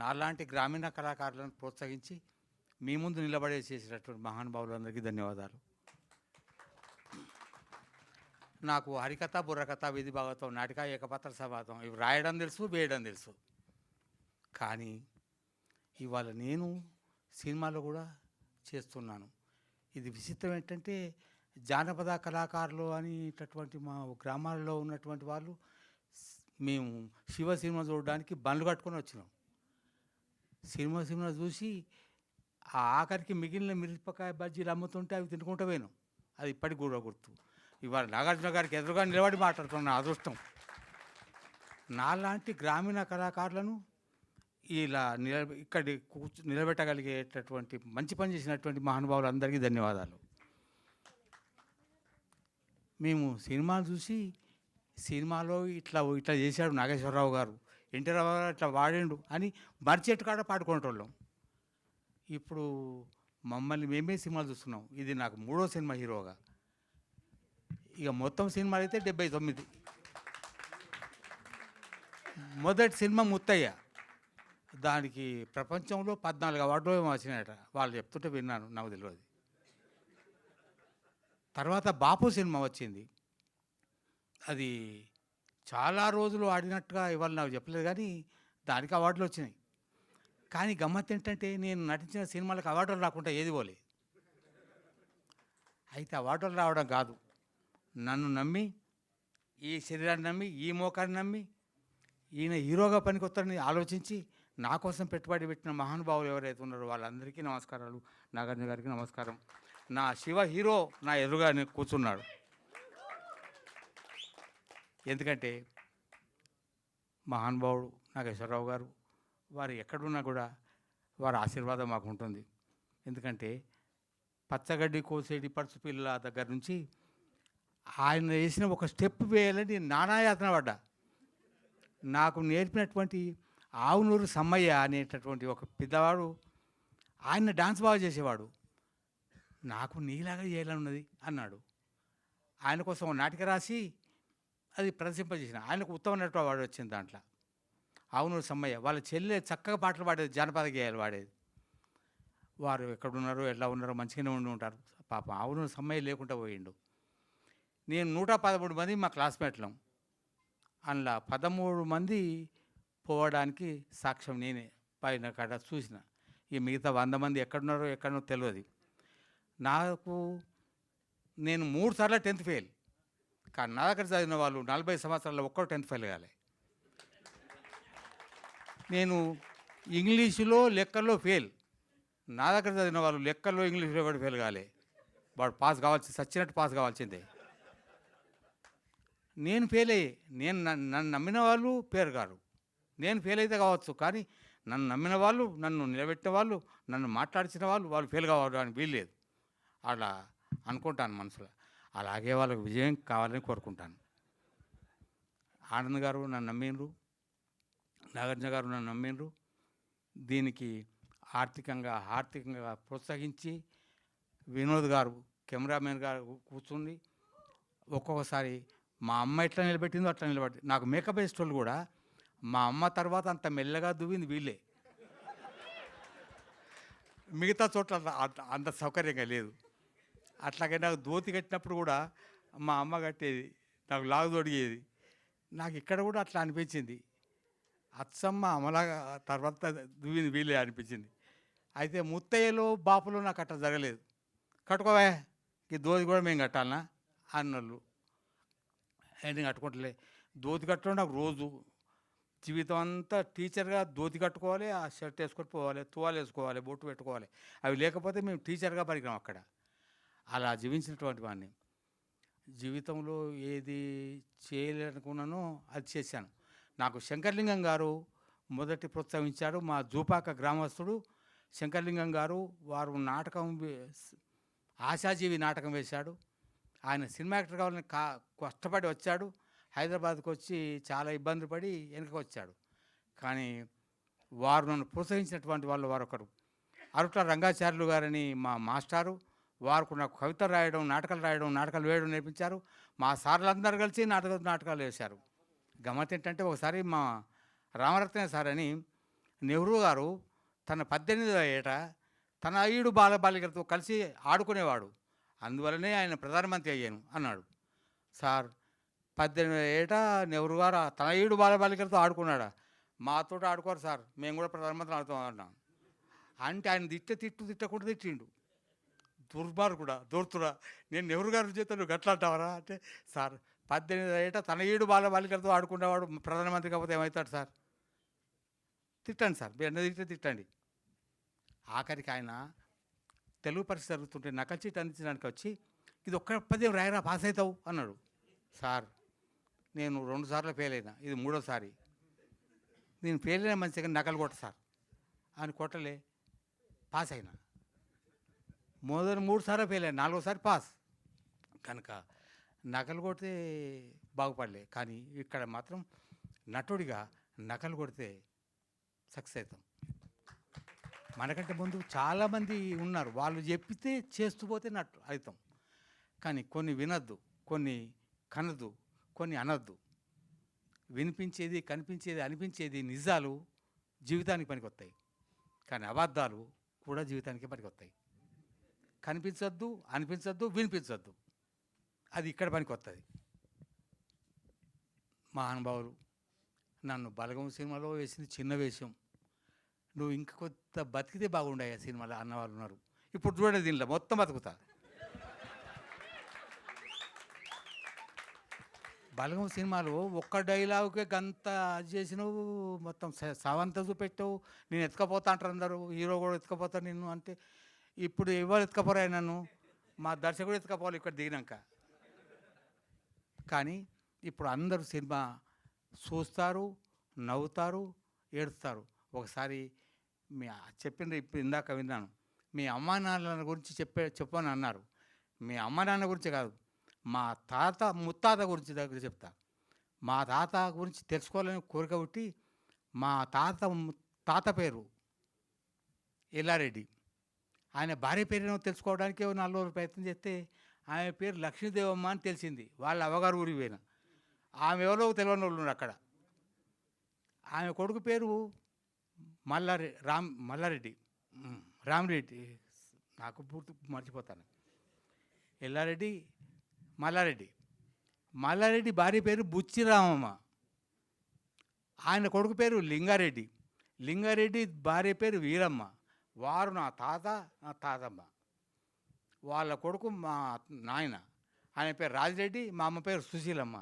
నాలాంటి గ్రామీణ కళాకారులను ప్రోత్సహించి మీ ముందు నిలబడే చేసినటువంటి మహానుభావులందరికీ ధన్యవాదాలు. నాకు హరికథ, బుర్రకథ, వీధి భాగవతం, నాటిక, ఏకపాత్ర సంవాదం ఇవి రాయడం తెలుసు, వేయడం తెలుసు. కానీ ఇవాళ నేను సినిమాలో కూడా చేస్తున్నాను. ఇది విచిత్రం ఏంటంటే జానపద కళాకారులు అనేటటువంటి మా గ్రామాల్లో ఉన్నటువంటి వాళ్ళు మేము శివ సినిమా చూడడానికి బండ్లు కట్టుకొని వచ్చినాం. సినిమా చూసి ఆ ఆఖరికి మిగిలిన మిరపకాయ బజ్జీలు అమ్ముతుంటే అవి తినుకుంటూ పోయినాం. అది ఇప్పటికి కూడా గుర్తు. ఇవాళ నాగార్జున గారికి ఎదురుగా నిలబడి మాట్లాడుతున్న అదృష్టం. నాలాంటి గ్రామీణ కళాకారులను ఇలా ఇక్కడి నిలబెట్టగలిగేటటువంటి మంచి పని చేసినటువంటి మహానుభావులందరికీ ధన్యవాదాలు. మేము సినిమాలు చూసి సినిమాలో ఇట్లా చేశాడు నాగేశ్వరరావు గారు, ఎన్టీ రావు గారు ఇట్లా వాడిండు అని మర్చెట్టు కాడ పాడుకునేటోళ్ళం. ఇప్పుడు మమ్మల్ని మేమే సినిమాలు చూస్తున్నాం. ఇది నాకు 3వ సినిమా హీరోగా. ఇక మొత్తం సినిమాలు అయితే 79. మొదటి సినిమా ముత్తయ్య, దానికి ప్రపంచంలో 14 అవార్డులు ఏమో వచ్చినాయట. వాళ్ళు చెప్తుంటే విన్నాను, నాకు తెలియదు. తర్వాత బాపు సినిమా వచ్చింది. అది చాలా రోజులు ఆడినట్టుగా ఇవాళ నాకు చెప్పలేదు, కానీ దానికి అవార్డులు వచ్చినాయి. కానీ గమ్మత్ ఏంటంటే నేను నటించిన సినిమాలకు అవార్డులు రాకుండా ఏది పోలే. అయితే అవార్డులు రావడం కాదు, నన్ను నమ్మి, ఈ శరీరాన్ని నమ్మి, ఈ మోకాన్ని నమ్మి ఈయన హీరోగా పనికొస్తారని ఆలోచించి నా కోసం పెట్టుబడి పెట్టిన మహానుభావులు ఎవరైతే ఉన్నారో వాళ్ళందరికీ నమస్కారాలు. నాగార్జున గారికి నమస్కారం. నా శివ హీరో నా ఎదురుగా కూర్చున్నాడు. ఎందుకంటే మహానుభావుడు నాగేశ్వరరావు గారు, వారు ఎక్కడున్నా కూడా వారి ఆశీర్వాదం మాకు ఉంటుంది. ఎందుకంటే పచ్చగడ్డి కోసేటి పడుచు పిల్ల దగ్గర నుంచి ఆయన వేసిన ఒక స్టెప్ వేయాలని నానాయాతన పడ్డా. నాకు నేర్పినటువంటి ఆవునూరు సమ్మయ్య అనేటటువంటి ఒక పెద్దవాడు, ఆయన డాన్స్ బాగా చేసేవాడు. నాకు నీలాగా చేయాలన్నది అన్నాడు. ఆయన కోసం ఒక నాటిక రాసి అది ప్రదర్శింపజేసిన. ఆయనకు ఉత్తమ నటుడు అవార్డు వచ్చింది దాంట్లో. ఆవునూరు సమ్మయ్య వాళ్ళ చెల్లె చక్కగా పాటలు పాడేది, జానపద గేయాలు పాడేది. వారు ఎక్కడున్నారో ఎలా ఉన్నారో మంచిగానే ఉండి ఉంటారు. పాపం ఆవునూరు సమ్మయ్య లేకుండా పోయిండు. నేను 113 మంది మా క్లాస్మేట్లం. అందులో 13 మంది పోవడానికి సాక్ష్యం నేనే. పైన కాడ చూసిన. ఈ మిగతా 100 మంది ఎక్కడో తెలియదు నాకు. నేను 3 సార్లు 10th ఫెయిల్. కానీ నా దగ్గర చదివిన వాళ్ళు 40 సంవత్సరాల్లో ఒక్కరు 10th ఫెయిల్ కాలే. నేను ఇంగ్లీషులో లెక్కల్లో ఫెయిల్. నా దగ్గర చదివిన వాళ్ళు లెక్కల్లో ఇంగ్లీషులో కూడా ఫెయిల్ కాలే. వాడు పాస్ కావాల్సి సచ్చినట్టు పాస్ కావాల్సిందే. నేను ఫెయిల్ అయ్యి, నన్ను నమ్మిన వాళ్ళు పేరు గారు. నేను ఫెయిల్ అయితే కావచ్చు, కానీ నన్ను నమ్మిన వాళ్ళు, నన్ను నిలబెట్టిన వాళ్ళు, నన్ను మాట్లాడించిన వాళ్ళు ఫెయిల్ కావడానికి వీల్లేదు. అలా అనుకుంటాను మనసులో. అలాగే వాళ్ళకు విజయం కావాలని కోరుకుంటాను. ఆనంద్ గారు నన్ను నమ్మిండ్రు, నాగార్జున గారు నన్ను నమ్మిండ్రు. దీనికి ఆర్థికంగా ప్రోత్సహించి వినోద్ గారు కెమెరామెన్ గారు కూర్చుండి ఒక్కొక్కసారి మా అమ్మ ఎట్లా నిలబెట్టిందో అట్లా నిలబెట్టి, నాకు మేకప్ వేసేటోళ్ళు కూడా మా అమ్మ తర్వాత అంత మెల్లగా దువ్వింది వీళ్ళే. మిగతా చోట్ల అంత సౌకర్యంగా లేదు. అట్లాగే నాకు ధోతి కట్టినప్పుడు కూడా మా అమ్మ కట్టేది, నాకు లాగు తొడిగేది. నాకు ఇక్కడ కూడా అట్లా అనిపించింది. అచ్చమ్మ అమలాగా తర్వాత దువ్వింది వీళ్ళే అనిపించింది. అయితే ముత్తయ్యలో బాపులో నాకు అట్లా జరగలేదు. కట్టుకోవా, ఈ ధోతి కూడా మేము కట్టాలనా అన్నోళ్ళు. నేను కట్టుకుంటలే. ధోతి కట్టడం నాకు రోజు జీవితం అంతా టీచర్గా ధోతి కట్టుకోవాలి, ఆ షర్ట్ వేసుకొని పోవాలి, తువాలు వేసుకోవాలి, బొట్టు పెట్టుకోవాలి. అవి లేకపోతే మేము టీచర్గా పరిగినాం అక్కడ. అలా జీవించినటువంటి వాడిని. జీవితంలో ఏది చేయాలనుకున్నానో అది చేశాను. నాకు శంకర్లింగం గారు మొదటి ప్రోత్సహించారు. మా జూపాక గ్రామస్తుడు శంకర్లింగం గారు. వారు ఆశాజీవి నాటకం వేశాడు. ఆయన సినిమా యాక్టర్ కావాలని కష్టపడి వచ్చాడు. హైదరాబాద్కి వచ్చి చాలా ఇబ్బంది పడి వెనక్కి వచ్చాడు. కానీ వారు నన్ను ప్రోత్సహించినటువంటి వాళ్ళు వారొకరు అరుట్ల రంగాచార్యులు గారని మా మాస్టారు. వారు నాకు కవిత రాయడం, నాటకాలు వేయడం నేర్పించారు. మా సార్లందరూ కలిసి నాటకాలు వేశారు. గమ్మత్ ఏంటంటే ఒకసారి మా రామరత్న సార్ అని నెహ్రూ గారు తన 18వ ఏట తన 5 బాలబాలికలతో కలిసి ఆడుకునేవాడు. అందువల్లనే ఆయన ప్రధానమంత్రి అయ్యాను అన్నాడు. సార్ 18వ ఏట నెహ్రూ గారు తన 7 బాలబాలికలతో ఆడుకున్నాడా? మాతోటి ఆడుకోరు సార్. మేము కూడా ప్రధానమంత్రి అవుతాం అన్నాం. అంటే ఆయన తిట్టకుండా తిట్టిండు. దుర్మార్గుడా, దూర్తుడా, నేను నెహ్రూ గారి చేత నువ్వు గట్లా అంటావరా అంటే, సార్ 18 ఏట తన 7 బాలబాలికలతో ఆడుకునేవాడు ప్రధానమంత్రి కాకపోతే ఏమవుతాడు సార్? తిట్టండి సార్, మీరు ఎన్న తిట్టండి. ఆఖరికి ఆయన తెలుగు పరీక్ష జరుగుతుంటే నకలు చీట్ అందించడానికి వచ్చి, ఇది ఒక్క పద్యం రాయరా పాస్ అవుతావు అన్నాడు. సార్ నేను 2 సార్లు ఫెయిల్ అయినా, ఇది 3వ సారి. నేను ఫెయిల్ అయినా మంచిగా నకలు కొట్ట సార్ అని కొట్టలే, పాస్ అయినా. మొదటి 3 సార్లు ఫెయిల్ అయ్యాను, 4వసారి పాస్. కనుక నకలు కొడితే బాగుపడలే, కానీ ఇక్కడ మాత్రం నటుడిగా నకలు కొడితే సక్సెస్ అవుతాం. మనకంటే ముందు చాలామంది ఉన్నారు, వాళ్ళు చెప్పితే చేస్తూ పోతే నటు అవుతాం. కానీ కొన్ని వినొద్దు, కొన్ని కనద్దు, కొన్ని అనొద్దు. వినిపించేది, కనిపించేది, అనిపించేది నిజాలు జీవితానికి పనికొస్తాయి, కానీ అబద్ధాలు కూడా జీవితానికి పనికొస్తాయి. కనిపించొద్దు, అనిపించొద్దు, వినిపించొద్దు, అది ఇక్కడ పనికొస్తుంది. మహానుభావులు నన్ను బలగం సినిమాలో వేసింది చిన్న వేషం, నువ్వు ఇంక కొత్త బతికితే బాగుండాయి ఆ సినిమాలో అన్నవాళ్ళు ఉన్నారు. ఇప్పుడు చూడండి, దీనిలో మొత్తం బతుకుతా. బలగం సినిమాలో ఒక్క డైలాగుకే గంత అది చేసినావు, మొత్తం సవంత చూపెట్టావు. నేను ఎత్తుకపోతా అంటారు అందరూ, హీరో కూడా ఎత్తుకపోతాను నిన్ను అంటే. ఇప్పుడు ఎవరు ఎత్తుకపోరా నన్ను? మా దర్శకుడు ఎత్తుకపోవాలి ఇక్కడ దిగినాక. కానీ ఇప్పుడు అందరూ సినిమా చూస్తారు, నవ్వుతారు, ఏడుస్తారు. ఒకసారి మీ చెప్పింది ఇప్పుడు ఇందాక విన్నాను, మీ అమ్మా నాన్నల గురించి చెప్పని అన్నారు. మీ అమ్మ నాన్న గురించి కాదు, మా తాత ముత్తాత గురించి దగ్గర చెప్తా. మా తాత గురించి తెలుసుకోవాలని కోరిక పుట్టి, మా తాత పేరు ఎల్లారెడ్డి. ఆయన భార్య పేరును తెలుసుకోవడానికి 4 రోజులు ప్రయత్నం చేస్తే ఆమె పేరు లక్ష్మీదేవమ్మ అని తెలిసింది. వాళ్ళ అవ్వగారు ఊరికి పోయిన. ఆమె ఎవరో తెలియని వాళ్ళు ఉన్నారు అక్కడ. ఆమె కొడుకు పేరు మల్లారెడ్డి, రామిరెడ్డి, నాకు పూర్తి మర్చిపోతాను. ఎల్లారెడ్డి, మల్లారెడ్డి భార్య పేరు బుచ్చిరామమ్మ. ఆయన కొడుకు పేరు లింగారెడ్డి భార్య పేరు వీరమ్మ. వారు నా తాతమ్మ. వాళ్ళ కొడుకు మా నాయన, ఆయన పేరు రాజిరెడ్డి, మా అమ్మ పేరు సుశీలమ్మ.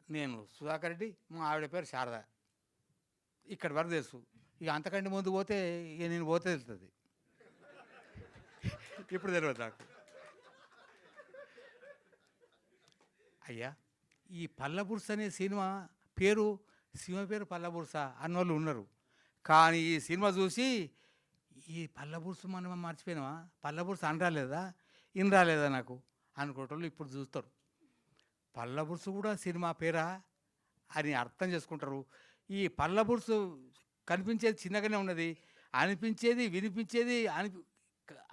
నేను సుధాకర్ రెడ్డి, మా ఆవిడ పేరు శారద. ఇక్కడ వరకు తెలుసు. ఇక అంతకంటే ముందు పోతే ఇక నేను పోతే తెలుస్తుంది. ఇప్పుడు తెలియదు నాకు. అయ్యా, ఈ పల్లబుర్స అనే సినిమా పేరు పల్లబుర్స అన్నోళ్ళు ఉన్నారు. కానీ ఈ సినిమా చూసి ఈ పల్లబుర్సు మనం మర్చిపోయినావా, పల్లబుర్సు రాలేదా నాకు అనుకోవటంలో ఇప్పుడు చూస్తారు. పల్లబుర్సు కూడా సినిమా పేరా అని అర్థం చేసుకుంటారు. ఈ పల్లబుర్సు కనిపించేది చిన్నగానే ఉన్నది, అనిపించేది, వినిపించేది,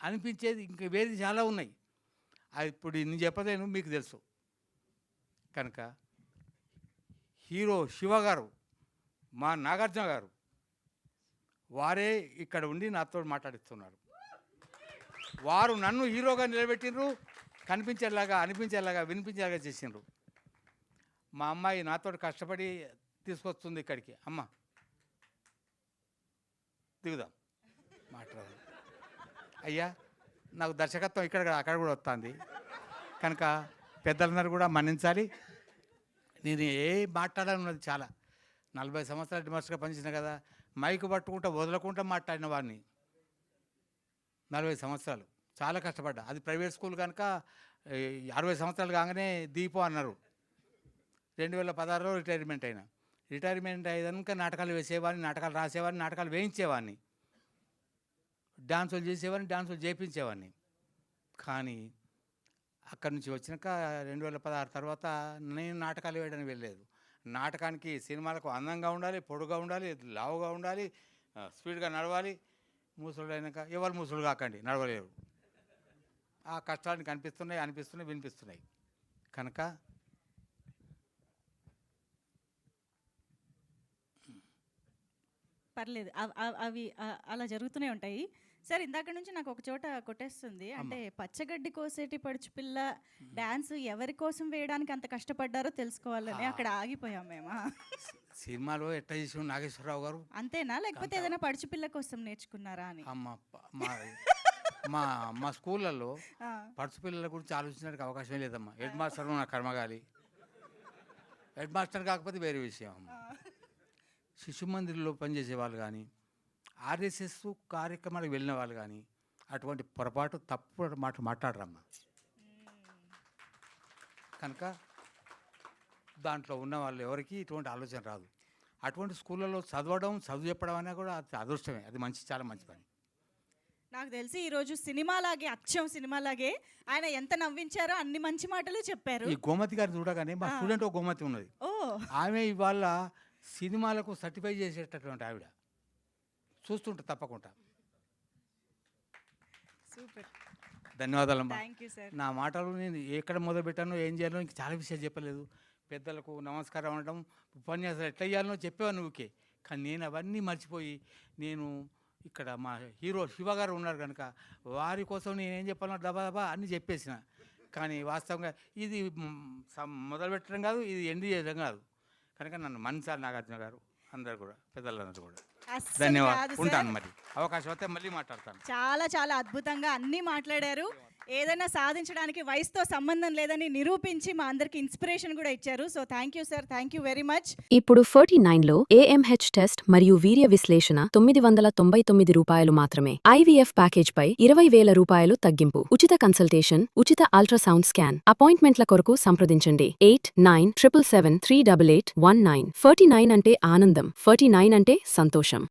అనిపించేది ఇంకా వేరే చాలా ఉన్నాయి. అది ఇప్పుడు నేను చెప్పలేను, మీకు తెలుసు. కనుక హీరో శివ గారు, మా నాగార్జున గారు, వారే ఇక్కడ ఉండి నాతో మాట్లాడిస్తున్నారు. వారు నన్ను హీరోగా నిలబెట్టినరు, కనిపించేలాగా, అనిపించేలాగా, వినిపించేలాగా చేసిండ్రు. మా అమ్మాయి నాతో కష్టపడి తీసుకొస్తుంది ఇక్కడికి. అమ్మ దిగుదాం, మాట్లాడదాం. అయ్యా, నాకు దర్శకత్వం అక్కడ కూడా వస్తుంది. కనుక పెద్దలందరూ కూడా మన్నించాలి. నేను మాట్లాడాలన్నది చాలా 40 సంవత్సరాలు డిమాస్టర్గా పనిచేసిన కదా, మైకు పట్టుకుంటా వదలకుండా మాట్లాడిన వాడిని 40 సంవత్సరాలు చాలా కష్టపడ్డా. అది ప్రైవేట్ స్కూల్ కనుక 60 సంవత్సరాలు కాగానే దీపం అన్నారు. 2016లో రిటైర్మెంట్ అయినా. రిటైర్మెంట్ అయ్యాక నాటకాలు వేసేవాడిని, నాటకాలు రాసేవాడిని, నాటకాలు వేయించేవాడిని, డాన్సులు చేసేవాడిని, డాన్సులు చేయించేవాడిని. కానీ అక్కడి నుంచి వచ్చినాక 2016 తర్వాత నేను నాటకాలు వేయడానికి వెళ్ళలేదు. నాటకానికి, సినిమాలకు అందంగా ఉండాలి, పొడుగా ఉండాలి, లావుగా ఉండాలి, స్పీడ్గా నడవాలి. ముసలు అయినాక ఎవరు ముసలు కాకండి, నడవలేరు. ఆ కష్టాన్ని అనిపిస్తున్నాయి, వినిపిస్తున్నాయి. కనుక పర్లేదు. అవి అలా జరుగుతూనే ఉంటాయి. సార్ ఇందాక నుంచి నాకు ఒక చోట కొట్టేస్తుంది. అంటే పచ్చగడ్డి కోసేటి పడుచు పిల్ల డాన్స్ ఎవరి కోసం వేయడానికి అంత కష్టపడ్డారో తెలుసుకోవాలని అక్కడ ఆగిపోయాం మేము. సినిమాలో ఎట్లా చేసిన నాగేశ్వరరావు గారు అంతేనా లేకపోతే ఏదైనా పడుచు పిల్ల కోసం నేర్చుకున్నారా అని? మా మా మా స్కూళ్ళల్లో ఆ, పడుచు పిల్లల గురించి ఆలోచించడానికి అవకాశం లేదమ్మా. హెడ్ మాస్టర్ నా కర్మగాలి, హెడ్ మాస్టర్ కాకపోతే వేరే విషయం అమ్మ. శిశు మందిర్లో పనిచేసే వాళ్ళు కానీ, ఆర్ఎస్ఎస్ కార్యక్రమాలకు వెళ్ళిన వాళ్ళు కానీ అటువంటి పొరపాటు తప్పు మాట మాట్లాడరమ్మా. కనుక దాంట్లో ఉన్న వాళ్ళు ఎవరికి ఇటువంటి ఆలోచన రాదు. అటువంటి స్కూళ్ళలో చదువు చెప్పడం అనేది కూడా అది అదృష్టమే. అది చాలా మంచి పని. నాకు తెలిసి ఈరోజు సినిమాలాగే, అచ్చం సినిమాలాగే ఆయన ఎంత నవ్వించారో అన్ని మంచి మాటలు చెప్పారు. ఈ గోమతి గారిని చూడగానే మా స్టూడెంట్ ఒక గోమతి ఉన్నది. ఓ, ఆమె ఇవాళ సినిమాలకు సర్టిఫై చేసేటటువంటి ఆవిడ. చూస్తుంటే తప్పకుండా. సూపర్, ధన్యవాదాలమ్మా. Thank you sir. నా మాటలు నేను ఎక్కడ మొదలు పెట్టానో ఏం చేయాలో ఇంక చాలా విషయాలు చెప్పలేదు. పెద్దలకు నమస్కారం అనడం, ఉపన్యాసాలు ఎట్లా చేయాలనో చెప్పేవాను ఊకే. కానీ నేను అవన్నీ మర్చిపోయి నేను ఇక్కడ మా హీరో శివ గారు ఉన్నారు కనుక వారి కోసం నేనేం చెప్పాలో దబా అన్నీ చెప్పేసిన. కానీ వాస్తవంగా ఇది మొదలు పెట్టడం కాదు, ఇది ఎండ్ చేయడం కాదు. కనుక నన్ను మన్సారి నాగార్జున గారు అందరు కూడా పెద్దలందరూ కూడా ధన్యవాదాలు. ఉంటాను, మరి అవకాశం అయితే మళ్ళీ మాట్లాడతాను. చాలా చాలా అద్భుతంగా అన్నీ మాట్లాడారు. ఏదైనా సాధించడానికి వయసుతో సంబంధం లేదని నిరూపించి మా అందరికి ఇన్స్పిరేషన్ కూడా ఇచ్చారు. So thank you sir, thank you very much. ఇప్పుడు 49లో AMH టెస్ట్ మరియు వీర్య విశ్లేషణ ₹999 మాత్రమే. IVF ప్యాకేజ్ పై ₹20,000 తగ్గింపు. ఉచిత కన్సల్టేషన్, ఉచిత అల్ట్రాసౌండ్ స్కాన్. అపాయింట్మెంట్ల కొరకు సంప్రదించండి 8977738819. 49 అంటే ఆనందం, 49 అంటే సంతోషం.